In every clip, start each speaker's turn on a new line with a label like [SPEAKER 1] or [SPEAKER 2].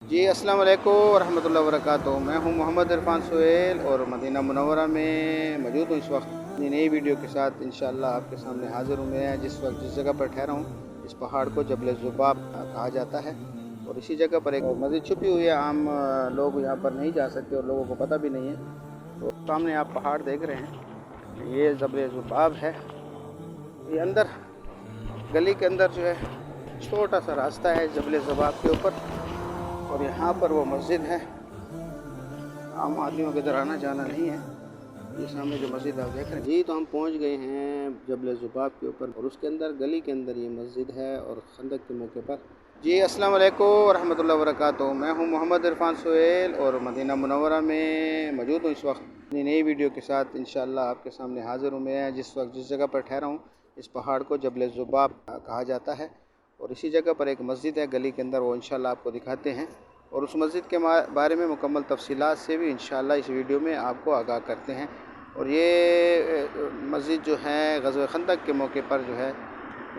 [SPEAKER 1] جی السلام علیکم ورحمۃ اللہ وبرکاتہ۔ میں ہوں محمد عرفان سہیل اور مدینہ منورہ میں موجود ہوں اس وقت اپنی نئی ویڈیو کے ساتھ انشاءاللہ آپ کے سامنے حاضر ہوں۔ میں جس وقت جس جگہ پر ٹھہرا ہوں اس پہاڑ کو جبل ذباب کہا جاتا ہے، اور اسی جگہ پر ایک مسجد چھپی ہوئی ہے۔ عام لوگ یہاں پر نہیں جا سکتے اور لوگوں کو پتہ بھی نہیں ہے۔ تو سامنے آپ پہاڑ دیکھ رہے ہیں، یہ جبل ذباب ہے۔ یہ اندر گلی کے اندر جو ہے چھوٹا سا راستہ ہے جبل ذباب کے اوپر، اور یہاں پر وہ مسجد ہے۔ عام آدمیوں کے ادھر آنا جانا نہیں ہے۔ یہ سامنے جو مسجد آپ دیکھ رہے ہیں جی، تو ہم پہنچ گئے ہیں جبل ذباب کے اوپر، اور اس کے اندر گلی کے اندر یہ مسجد ہے، اور خندق کے موقع پر جی السلام علیکم ورحمۃ اللہ وبرکاتہ۔ میں ہوں محمد عرفان سہیل اور مدینہ منورہ میں موجود ہوں اس وقت اپنی نئی ویڈیو کے ساتھ انشاءاللہ آپ کے سامنے حاضر ہوں۔ میں جس وقت جس جگہ پر ٹھہرا ہوں اس پہاڑ کو جبل ذباب کہا جاتا ہے، اور اسی جگہ پر ایک مسجد ہے گلی کے اندر، وہ انشاءاللہ آپ کو دکھاتے ہیں، اور اس مسجد کے بارے میں مکمل تفصیلات سے بھی انشاءاللہ اس ویڈیو میں آپ کو آگاہ کرتے ہیں۔ اور یہ مسجد جو ہے غزوہ خندق کے موقع پر جو ہے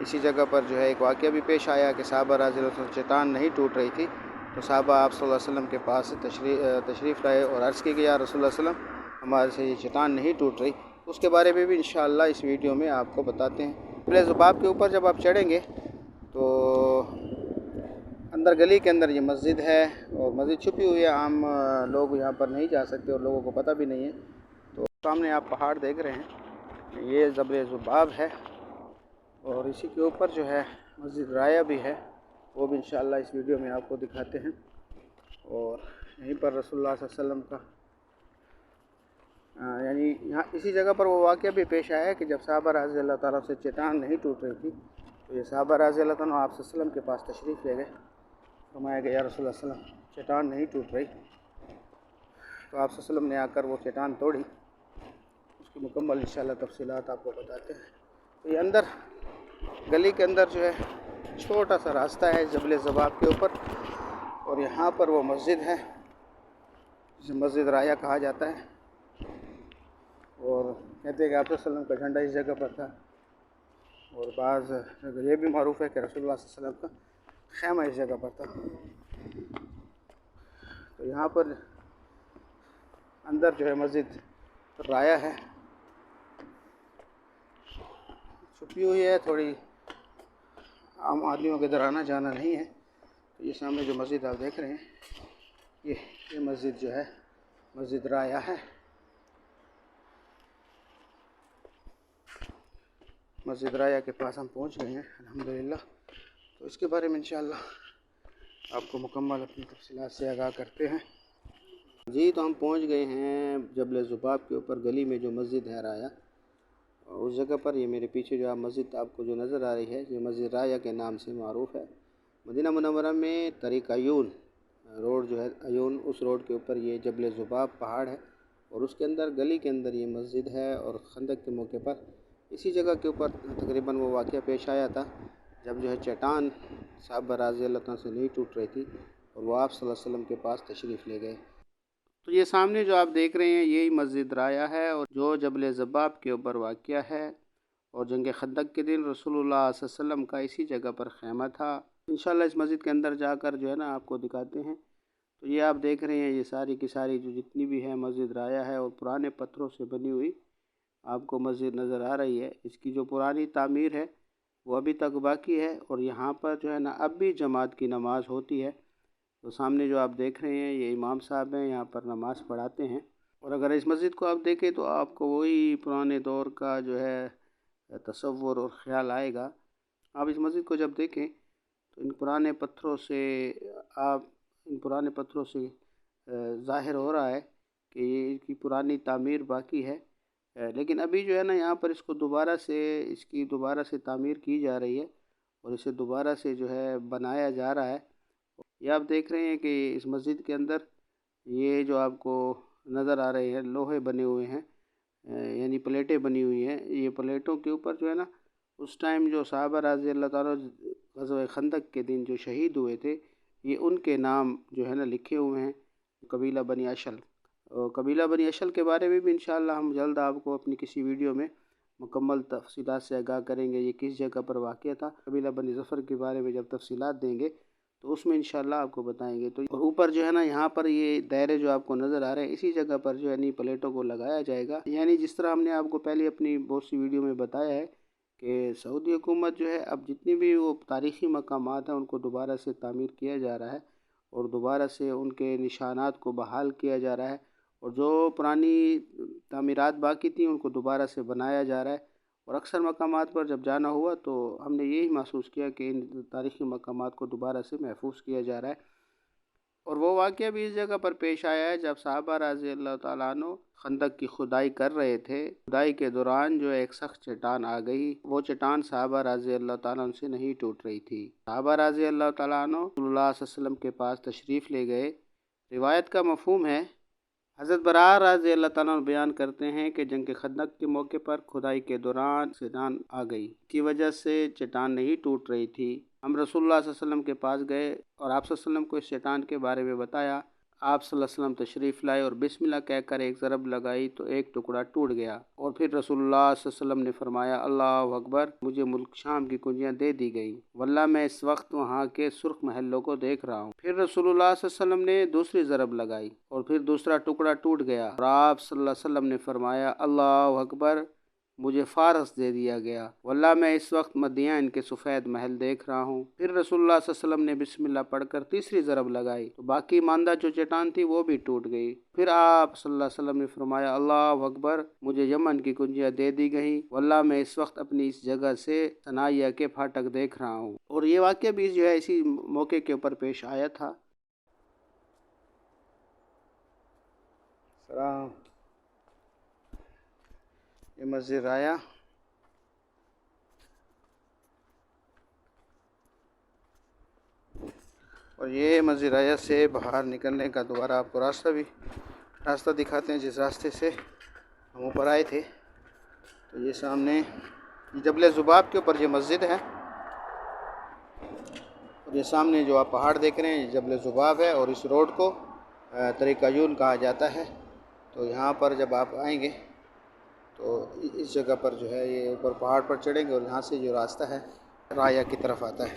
[SPEAKER 1] اسی جگہ پر جو ہے ایک واقعہ بھی پیش آیا کہ صحابہ رضی اللہ عنہ چٹان نہیں ٹوٹ رہی تھی، تو صحابہ آپ صلی اللہ علیہ وسلم کے پاس تشریف لائے اور عرض کی کہ یا رسول اللہ صلی اللہ علیہ وسلم ہمارے سے یہ چٹان نہیں ٹوٹ رہی۔ اس کے بارے میں بھی انشاءاللہ اس ویڈیو میں آپ کو بتاتے ہیں۔ جبل ذباب کے اوپر جب آپ چڑھیں گے تو اندر گلی کے اندر یہ مسجد ہے، اور مسجد چھپی ہوئی ہے، عام لوگ یہاں پر نہیں جا سکتے اور لوگوں کو پتہ بھی نہیں ہے۔ تو سامنے آپ پہاڑ دیکھ رہے ہیں، یہ جبل ذباب ہے، اور اسی کے اوپر جو ہے مسجد رایا بھی ہے، وہ بھی انشاءاللہ اس ویڈیو میں آپ کو دکھاتے ہیں۔ اور یہیں پر رسول اللہ صلی اللہ علیہ وسلم کا یعنی یہاں اسی جگہ پر وہ واقعہ بھی پیش آیا ہے کہ جب صحابہ رضی اللہ تعالیٰ سے چٹان نہیں ٹوٹ رہی تھی، تو یہ صحابہ رضی اللہ تعالیٰ آپ صلی اللہ علیہ وسلم کے پاس تشریف لے گئے، فرمایا کہ یا رسول اللہ صلی اللہ علیہ وسلم چٹان نہیں ٹوٹ رہی، تو آپ صلی اللہ علیہ وسلم نے آ کر وہ چٹان توڑی۔ اس کی مکمل انشاءاللہ تفصیلات آپ کو بتاتے ہیں۔ تو یہ اندر گلی کے اندر جو ہے چھوٹا سا راستہ ہے جبل ذباب کے اوپر، اور یہاں پر وہ مسجد ہے جسے مسجد رایا کہا جاتا ہے، اور کہتے ہیں کہ آپ صلی اللہ علیہ وسلم کا جھنڈا اس جگہ پر تھا، اور بعض یہ بھی معروف ہے کہ رسول اللہ صلی اللہ علیہ وسلم کا خیمہ اس جگہ پر تھا۔ تو یہاں پر اندر جو ہے مسجد رایا ہے، چھپی ہوئی ہے تھوڑی، عام آدمیوں کے ادھر آنا جانا نہیں ہے۔ تو یہ سامنے جو مسجد آپ دیکھ رہے ہیں یہ مسجد جو ہے مسجد رایا ہے۔ مسجد رایا کے پاس ہم پہنچ گئے ہیں الحمدللہ۔ تو اس کے بارے میں انشاءاللہ آپ کو مکمل اپنی تفصیلات سے آگاہ کرتے ہیں۔ جی، تو ہم پہنچ گئے ہیں جبل ذباب کے اوپر گلی میں جو مسجد ہے رایا، اس جگہ پر یہ میرے پیچھے جو مسجد آپ کو جو نظر آ رہی ہے یہ مسجد رایا کے نام سے معروف ہے۔ مدینہ منورہ میں طریق عیون روڈ جو ہے، عیون اس روڈ کے اوپر یہ جبل ذباب پہاڑ ہے، اور اس کے اندر گلی کے اندر یہ مسجد ہے، اور خندق کے موقع پر اسی جگہ کے اوپر تقریباً وہ واقعہ پیش آیا تھا جب جو ہے چٹان صحابہ رضی اللہ عنہ سے نہیں ٹوٹ رہی تھی، اور وہ آپ صلی اللہ علیہ وسلم کے پاس تشریف لے گئے۔ تو یہ سامنے جو آپ دیکھ رہے ہیں یہی مسجد رایا ہے، اور جو جبل ذباب کے اوپر واقعہ ہے، اور جنگ خندق کے دن رسول اللہ صلی اللہ علیہ وسلم کا اسی جگہ پر خیمہ تھا۔ انشاءاللہ اس مسجد کے اندر جا کر جو ہے نا آپ کو دکھاتے ہیں۔ تو یہ آپ دیکھ رہے ہیں یہ ساری کی ساری جو جتنی بھی ہے مسجد رایا ہے، اور پرانے پتھروں سے بنی ہوئی آپ کو مسجد نظر آ رہی ہے۔ اس کی جو پرانی تعمیر ہے وہ ابھی تک باقی ہے، اور یہاں پر جو ہے نا اب بھی جماعت کی نماز ہوتی ہے۔ تو سامنے جو آپ دیکھ رہے ہیں یہ امام صاحب ہیں، یہاں پر نماز پڑھاتے ہیں، اور اگر اس مسجد کو آپ دیکھیں تو آپ کو وہی پرانے دور کا جو ہے تصور اور خیال آئے گا۔ آپ اس مسجد کو جب دیکھیں تو ان پرانے پتھروں سے ظاہر ہو رہا ہے کہ یہ کی پرانی تعمیر باقی ہے، لیکن ابھی جو ہے نا یہاں پر اس کی دوبارہ سے تعمیر کی جا رہی ہے، اور اسے دوبارہ سے جو ہے بنایا جا رہا ہے۔ یہ آپ دیکھ رہے ہیں کہ اس مسجد کے اندر یہ جو آپ کو نظر آ رہے ہیں لوہے بنے ہوئے ہیں، یعنی پلیٹیں بنی ہوئی ہیں۔ یہ پلیٹوں کے اوپر جو ہے نا اس ٹائم جو صحابہ رضی اللہ تعالیٰ غزوہ خندق کے دن جو شہید ہوئے تھے، یہ ان کے نام جو ہے نا لکھے ہوئے ہیں، قبیلہ بنی اشل۔ اور قبیلہ بنی اشل کے بارے میں بھی انشاءاللہ ہم جلد آپ کو اپنی کسی ویڈیو میں مکمل تفصیلات سے آگاہ کریں گے، یہ کس جگہ پر واقع تھا۔ قبیلہ بنی ظفر کے بارے میں جب تفصیلات دیں گے تو اس میں انشاءاللہ آپ کو بتائیں گے۔ تو اور اوپر جو ہے نا یہاں پر یہ دائرے جو آپ کو نظر آ رہے ہیں اسی جگہ پر جو ہے پلیٹوں کو لگایا جائے گا، یعنی جس طرح ہم نے آپ کو پہلے اپنی بہت سی ویڈیو میں بتایا ہے کہ سعودی حکومت جو ہے اب جتنی بھی وہ تاریخی مقامات ہیں ان کو دوبارہ سے تعمیر کیا جا رہا ہے اور دوبارہ سے ان کے نشانات کو بحال کیا جا رہا ہے، اور جو پرانی تعمیرات باقی تھیں ان کو دوبارہ سے بنایا جا رہا ہے۔ اور اکثر مقامات پر جب جانا ہوا تو ہم نے یہی محسوس کیا کہ ان تاریخی مقامات کو دوبارہ سے محفوظ کیا جا رہا ہے۔ اور وہ واقعہ بھی اس جگہ پر پیش آیا ہے جب صحابہ رضی اللہ تعالیٰ عنہ خندق کی کھدائی کر رہے تھے، کھدائی کے دوران جو ایک سخت چٹان آ گئی، وہ چٹان صحابہ رضی اللہ تعالیٰ عنہ سے نہیں ٹوٹ رہی تھی۔ صحابہ رضی اللہ تعالیٰ عنہ رسول اللہ صلی اللہ علیہ وسلم کے پاس تشریف لے گئے۔ روایت کا مفہوم ہے، حضرت براء رضی اللہ تعالیٰ عنہ بیان کرتے ہیں کہ جنگ خندق کے موقع پر کھدائی کے دوران چٹان آ گئی، کی وجہ سے چٹان نہیں ٹوٹ رہی تھی۔ ہم رسول اللہ صلی اللہ علیہ وسلم کے پاس گئے اور آپ صلی اللہ علیہ وسلم کو اس چٹان کے بارے میں بتایا۔ آپ صلی اللہ علیہ وسلم تشریف لائے اور بسم اللہ کہہ کر ایک ضرب لگائی تو ایک ٹکڑا ٹوٹ گیا، اور پھر رسول اللہ صلی اللہ علیہ وسلم نے فرمایا، اللہ اکبر، مجھے ملک شام کی کنجیاں دے دی گئیں، واللہ میں اس وقت وہاں کے سرخ محلوں کو دیکھ رہا ہوں۔ پھر رسول اللہ صلی اللہ علیہ وسلم نے دوسری ضرب لگائی اور پھر دوسرا ٹکڑا ٹوٹ گیا، اور آپ صلی اللہ علیہ وسلم نے فرمایا، اللہ اکبر، مجھے فارس دے دیا گیا، واللہ میں اس وقت مدین کے سفید محل دیکھ رہا ہوں۔ پھر رسول اللہ صلی اللہ علیہ وسلم نے بسم اللہ پڑھ کر تیسری ضرب لگائی تو باقی ماندہ جو چٹان تھی وہ بھی ٹوٹ گئی۔ پھر آپ صلی اللہ علیہ وسلم نے فرمایا، اللہ اکبر، مجھے یمن کی کنجیاں دے دی گئیں، واللہ میں اس وقت اپنی اس جگہ سے ثنائیہ کے پھاٹک دیکھ رہا ہوں۔ اور یہ واقعہ بھی جو ہے اسی موقع کے اوپر پیش آیا تھا۔ یہ مسجد رایا، اور یہ مسجد رایا سے باہر نکلنے کا دوبارہ آپ کو راستہ دکھاتے ہیں جس راستے سے ہم اوپر آئے تھے۔ تو یہ سامنے جبل ذباب کے اوپر یہ مسجد ہے، اور یہ سامنے جو آپ پہاڑ دیکھ رہے ہیں یہ جبل ذباب ہے، اور اس روڈ کو طریق عیون کہا جاتا ہے۔ تو یہاں پر جب آپ آئیں گے تو اس جگہ پر جو ہے یہ اوپر پہاڑ پر چڑھیں گے اور یہاں سے جو راستہ ہے رایا کی طرف آتا ہے۔